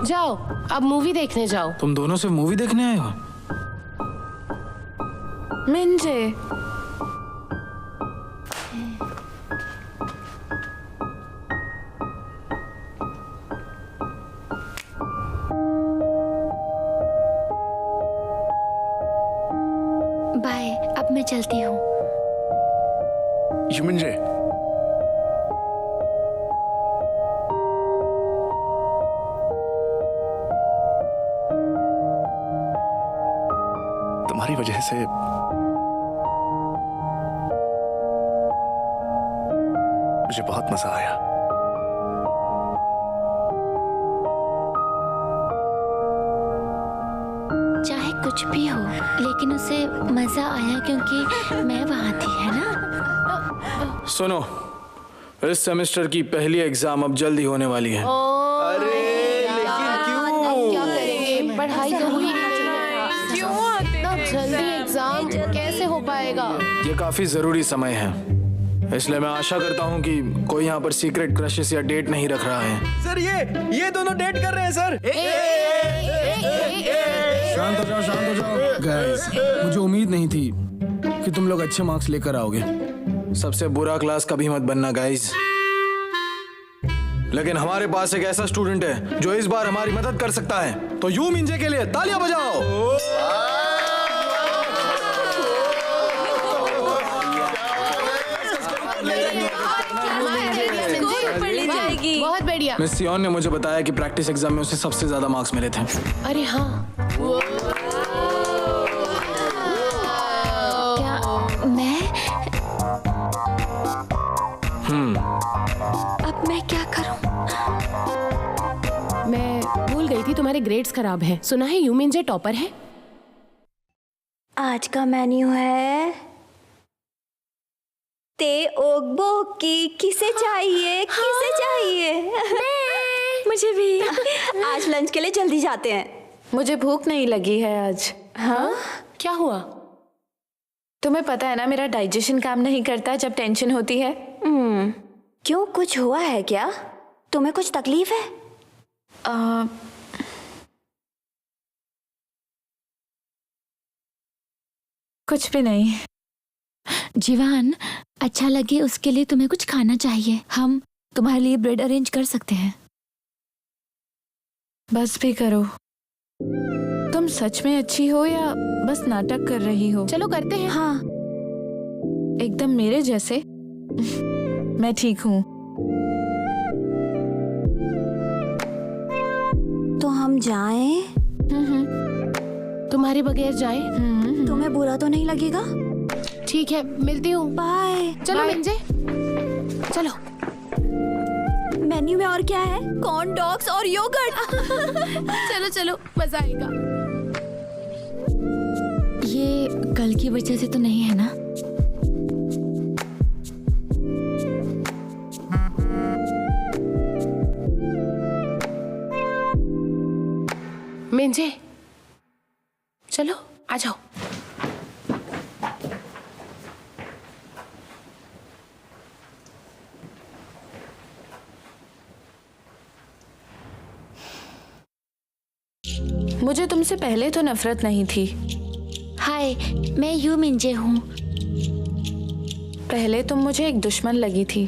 जाओ अब मूवी देखने जाओ। तुम दोनों सिर्फ मूवी देखने आए हो? मिंजे, बाय, अब मैं चलती हूँ। युमिंजे, तुम्हारी वजह से मुझे बहुत मजा आया। चाहे कुछ भी हो, लेकिन उसे मजा आया क्योंकि मैं वहां थी, है ना? सुनो, इस सेमेस्टर की पहली एग्जाम अब जल्दी होने वाली है। अरे लेकिन क्यों? क्या करेंगे? पढ़ाई तो हुई नहीं। क्यों इतना जल्दी एग्जाम कैसे हो पाएगा? ये काफी जरूरी समय है, इसलिए मैं आशा करता हूँ कि कोई यहाँ पर सीक्रेट क्रशेस या डेट नहीं रख रहा है। सर ये दोनों डेट कर रहे हैं सर। शांत हो जाओ, शांत हो जाओ। गाइस, मुझे उम्मीद नहीं थी कि तुम लोग अच्छे मार्क्स लेकर आओगे। सबसे बुरा क्लास कभी मत बनना गाइस। लेकिन हमारे पास एक ऐसा स्टूडेंट है जो इस बार हमारी मदद कर सकता है, तो यू मिंजे के लिए तालियां बजाओ। बहुत बढ़िया। मिस सियोन ने मुझे बताया कि प्रैक्टिस एग्जाम में उसे सबसे ज्यादा मार्क्स मिले थे। अरे हाँ, क्या मैं? अब मैं क्या करूं? मैं भूल गई थी तुम्हारे ग्रेड्स खराब हैं। सुना है यू मिंजे टॉपर है। आज का मेन्यू है ते ओगबोकी। किसे चाहिए? किसे चाहिए? मुझे भी। आज लंच के लिए जल्दी जाते हैं। मुझे भूख नहीं लगी है आज। हाँ, क्या हुआ? तुम्हें पता है ना, मेरा डाइजेशन काम नहीं करता जब टेंशन होती है। क्यों, कुछ हुआ है क्या? तुम्हें कुछ तकलीफ है? कुछ भी नहीं। जीवान, अच्छा लगे उसके लिए तुम्हें कुछ खाना चाहिए। हम तुम्हारे लिए ब्रेड अरेंज कर सकते हैं। बस भी करो। तुम सच में अच्छी हो या बस नाटक कर रही हो? चलो करते हैं। हाँ, एकदम मेरे जैसे। मैं ठीक हूँ। तो हम जाएं? तुम्हारे बगैर जाएं? तुम्हें बुरा तो नहीं लगेगा? ठीक है, मिलती हूँ। बाय। चलो मिंजे, चलो। मेन्यू में और क्या है? कॉर्न डॉग्स और योगर्ट। चलो चलो, मजा आएगा। ये कल की वजह से तो नहीं है ना? मिंजे, चलो आ जाओ। मुझे तुमसे पहले तो नफरत नहीं थी। हाय, मैं यू मिंजे हूँ। पहले तुम मुझे एक दुश्मन लगी थी,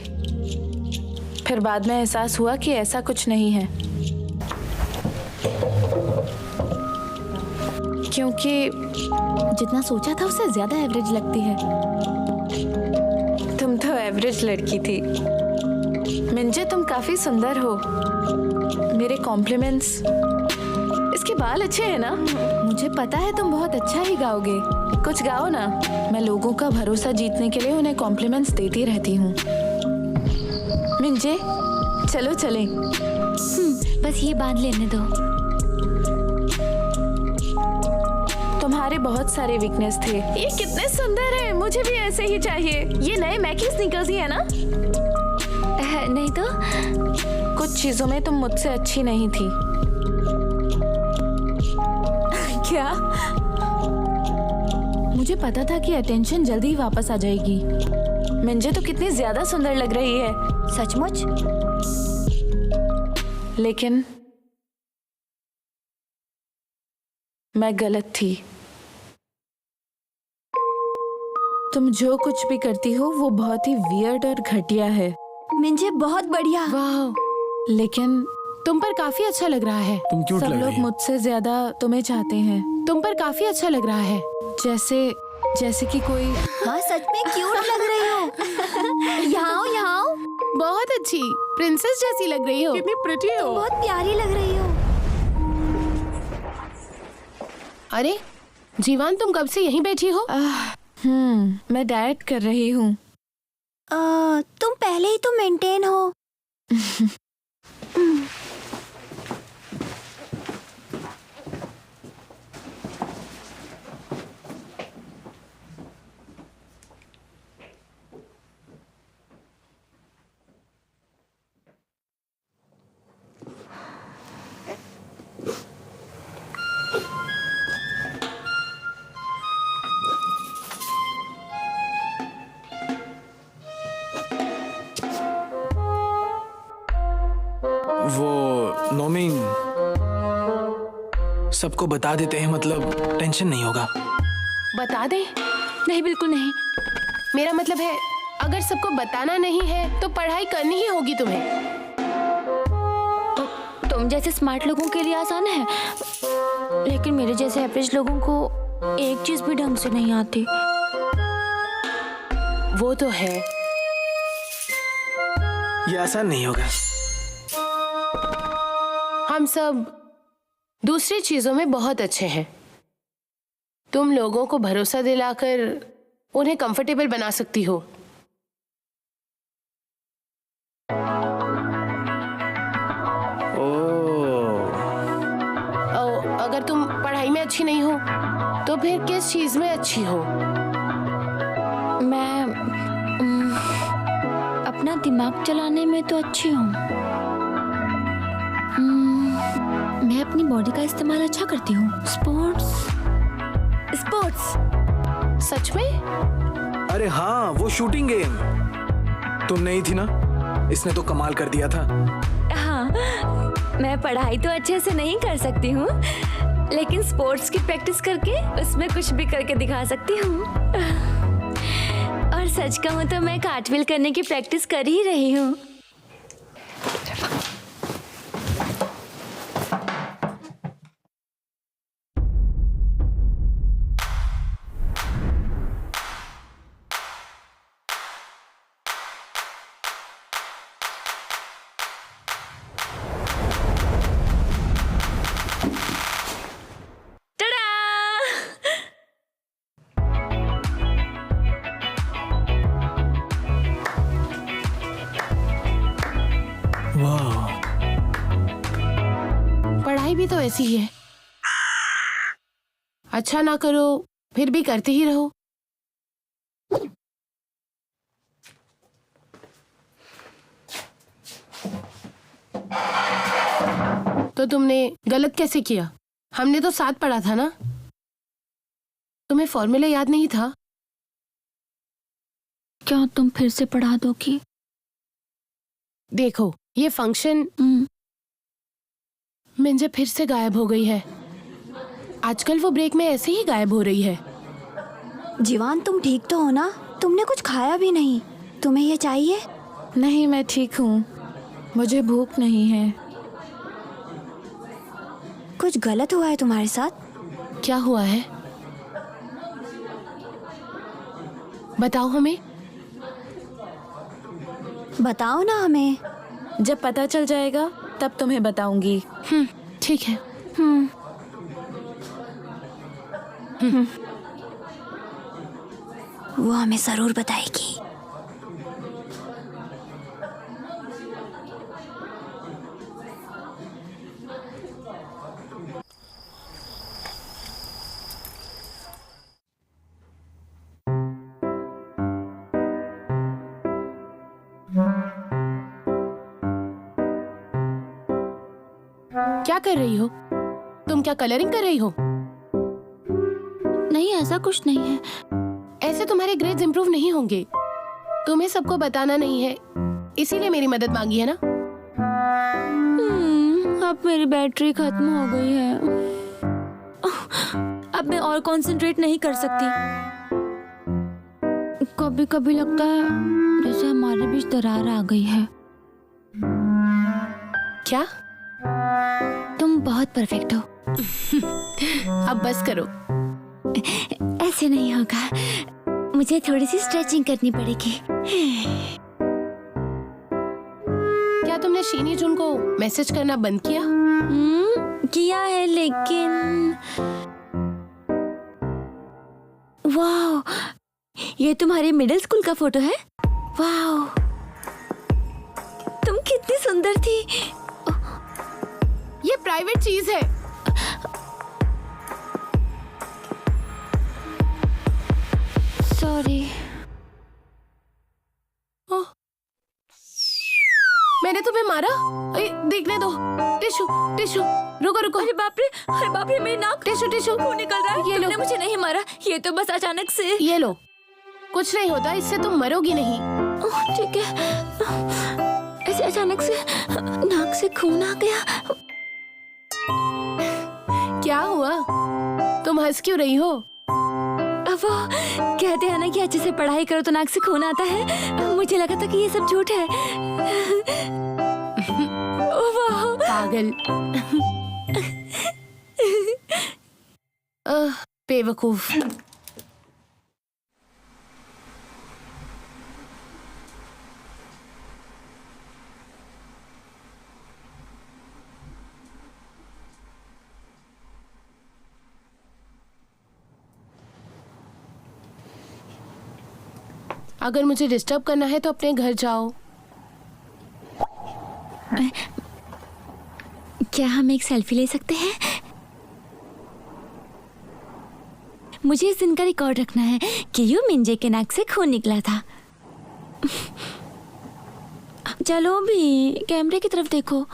फिर बाद में एहसास हुआ कि ऐसा कुछ नहीं है। क्योंकि जितना सोचा था उससे ज्यादा एवरेज लगती है। तुम तो एवरेज लड़की थी। मिंजे, तुम काफी सुंदर हो। मेरे कॉम्प्लीमेंट्स। इसके बाल अच्छे हैं ना? मुझे पता है तुम बहुत अच्छा ही गाओगे। कुछ गाओ ना। मैं लोगों का भरोसा जीतने के लिए उन्हें कॉम्प्लीमेंट्स देती रहती हूँ। मिंजे, चलो चलें। बस ये बांध लेने दो। तुम्हारे बहुत सारे वीकनेस थे। ये कितने सुंदर है, मुझे भी ऐसे ही चाहिए। ये नए मैकी स्नीकर्स ही है ना? नहीं तो कुछ चीजों में तुम मुझसे अच्छी नहीं थी। क्या? मुझे पता था कि अटेंशन जल्दी ही वापस आ जाएगी। मिंजे तो कितनी ज्यादा सुंदर लग रही है। सचमुच? लेकिन मैं गलत थी। तुम जो कुछ भी करती हो वो बहुत ही वियर्ड और घटिया है। मिंजे बहुत बढ़िया। वाह, लेकिन तुम पर काफी अच्छा लग रहा है। तुम क्यूट सब लग लोग रही हो। मुझसे ज्यादा तुम्हें चाहते हैं। तुम पर काफी अच्छा लग रहा है। जैसे कि कोई। हाँ सच में क्यूट लग रही हो। यहाँ आओ, यहाँ आओ। बहुत अच्छी, प्रिंसेस जैसी लग रही हो। कितनी प्रिटी हो। बहुत प्यारी लग रही हो। अरे जीवान, तुम कब से यहीं बैठी हो? मैं डाइट कर रही हूँ। तुम पहले ही तो मेंटेन हो। वो नोमिंग सबको बता देते हैं, मतलब टेंशन नहीं होगा। बता दे। नहीं, बिल्कुल नहीं। मेरा मतलब है, अगर सबको बताना नहीं है तो पढ़ाई करनी ही होगी तुम्हें। तुम जैसे स्मार्ट लोगों के लिए आसान है, लेकिन मेरे जैसे एवरेज लोगों को एक चीज भी ढंग से नहीं आती। वो तो है। ये आसान नहीं होगा। हम सब दूसरी चीजों में बहुत अच्छे हैं। तुम लोगों को भरोसा दिलाकर उन्हें कंफर्टेबल बना सकती हो। अगर तुम पढ़ाई में अच्छी नहीं हो तो फिर किस चीज में अच्छी हो? मैं अपना दिमाग चलाने में तो अच्छी हूँ। मैं अपनी बॉडी का इस्तेमाल अच्छा करती हूँ। स्पोर्ट्स। सच में? अरे हाँ, वो शूटिंग गेम तुम नहीं थी ना, इसने तो कमाल कर दिया था। हाँ, मैं पढ़ाई तो अच्छे से नहीं कर सकती हूँ, लेकिन स्पोर्ट्स की प्रैक्टिस करके उसमें कुछ भी करके दिखा सकती हूँ। और सच कहूँ तो मैं कार्टव्हील करने की प्रैक्टिस कर ही रही हूँ। वाह, पढ़ाई भी तो ऐसी ही है। अच्छा ना करो फिर भी करते ही रहो। तो तुमने गलत कैसे किया? हमने तो साथ पढ़ा था ना। तुम्हें फॉर्मूला याद नहीं था? क्या तुम फिर से पढ़ा दोगी? देखो, ये फंक्शन मिंजे फिर से गायब हो गई है। आजकल वो ब्रेक में ऐसे ही गायब हो रही है। जीवान, तुम ठीक तो हो ना? तुमने कुछ खाया भी नहीं। तुम्हें ये चाहिए? नहीं, मैं ठीक हूँ। मुझे भूख नहीं है। कुछ गलत हुआ है तुम्हारे साथ? क्या हुआ है? बताओ हमें। बताओ ना हमें। जब पता चल जाएगा तब तुम्हें बताऊंगी। ठीक है। वो हमें जरूर बताएगी। क्या कर रही हो तुम? क्या कलरिंग कर रही हो? नहीं, ऐसा कुछ नहीं है। ऐसे तुम्हारे ग्रेड्स इंप्रूव नहीं होंगे। तुम्हें सबको बताना नहीं है, इसीलिए मेरी मदद मांगी है ना। अब मेरी बैटरी खत्म हो गई है। अब मैं और कंसंट्रेट नहीं कर सकती। कभी कभी लगता है जैसे हमारे बीच दरार आ गई है। क्या? तुम बहुत परफेक्ट हो। अब बस करो। ऐसे नहीं होगा, मुझे थोड़ी सी स्ट्रेचिंग करनी पड़ेगी। क्या तुमने शीनी जुन को मैसेज करना बंद किया? किया है, लेकिन वाह, ये तुम्हारे मिडिल स्कूल का फोटो है? वाह, तुम कितनी सुंदर थी। ये प्राइवेट चीज है। सॉरी। मैंने तुम्हें मारा? देखने दो। Tissue tissue. रुको रुको। अरे बाप रे, मेरी नाक। Tissue tissue. खून निकल रहा है। ये लो। तुमने मुझे नहीं मारा, ये तो बस अचानक से। ये लो। कुछ नहीं होता, इससे तुम मरोगी नहीं। ठीक है। ऐसे अचानक से नाक से खून आ गया। क्या हुआ? तुम हंस क्यों रही हो? अब वो कहते हैं ना कि अच्छे से पढ़ाई करो तो नाक से खून आता है। मुझे लगा था कि ये सब झूठ है। वाह, पागल। बेवकूफ। अगर मुझे डिस्टर्ब करना है तो अपने घर जाओ। क्या हम एक सेल्फी ले सकते हैं? मुझे इस दिन का रिकॉर्ड रखना है कि यूं मिंजे के नाक से खून निकला था। चलो भी, कैमरे की तरफ देखो।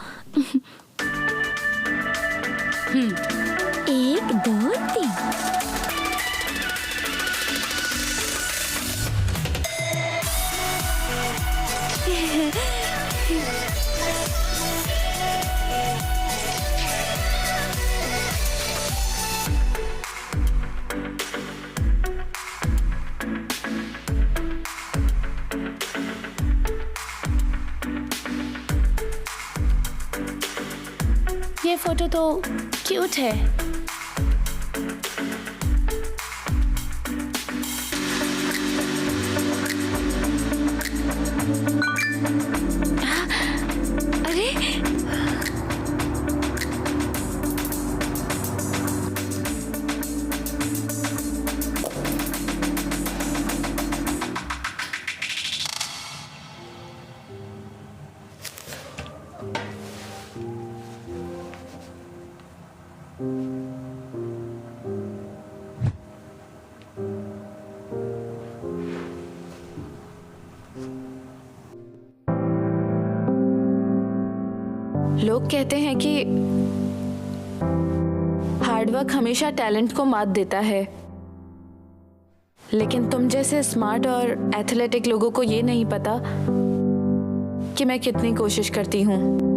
1 2 3। ये फोटो तो क्यूट है। अरे लोग कहते हैं कि हार्डवर्क हमेशा टैलेंट को मात देता है, लेकिन तुम जैसे स्मार्ट और एथलेटिक लोगों को ये नहीं पता कि मैं कितनी कोशिश करती हूँ।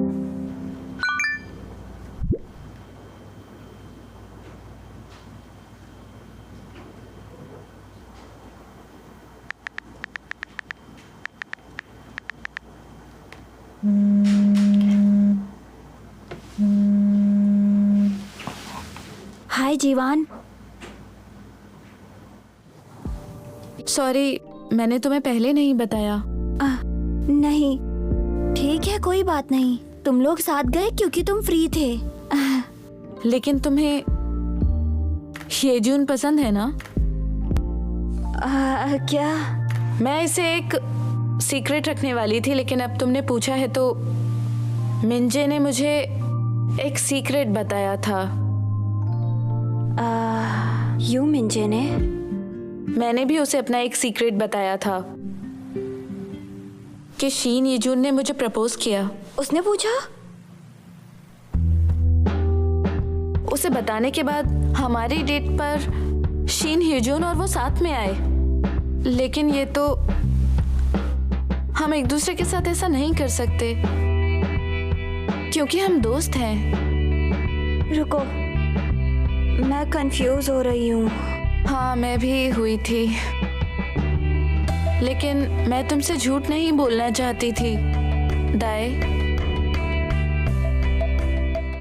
हाय जीवान। सॉरी, मैंने तुम्हें पहले नहीं बताया। नहीं, ठीक है, कोई बात नहीं। तुम लोग साथ गए क्योंकि तुम फ्री थे। लेकिन तुम्हें शेजून पसंद है ना? क्या? मैं इसे एक सीक्रेट रखने वाली थी, लेकिन अब तुमने पूछा है तो मिंजे ने मुझे एक सीक्रेट बताया था। यू मिंजे ने? मैंने भी उसे अपना एक सीक्रेट बताया था कि शीन येजून ने मुझे प्रपोज किया। उसने पूछा? उसे बताने के बाद हमारी डेट पर शीन येजून और वो साथ में आए, लेकिन ये तो हम एक दूसरे के साथ ऐसा नहीं कर सकते क्योंकि हम दोस्त हैं। रुको, मैं कंफ्यूज हो रही हूँ। हाँ, मैं भी हुई थी, लेकिन मैं तुमसे झूठ नहीं बोलना चाहती थी। दाई,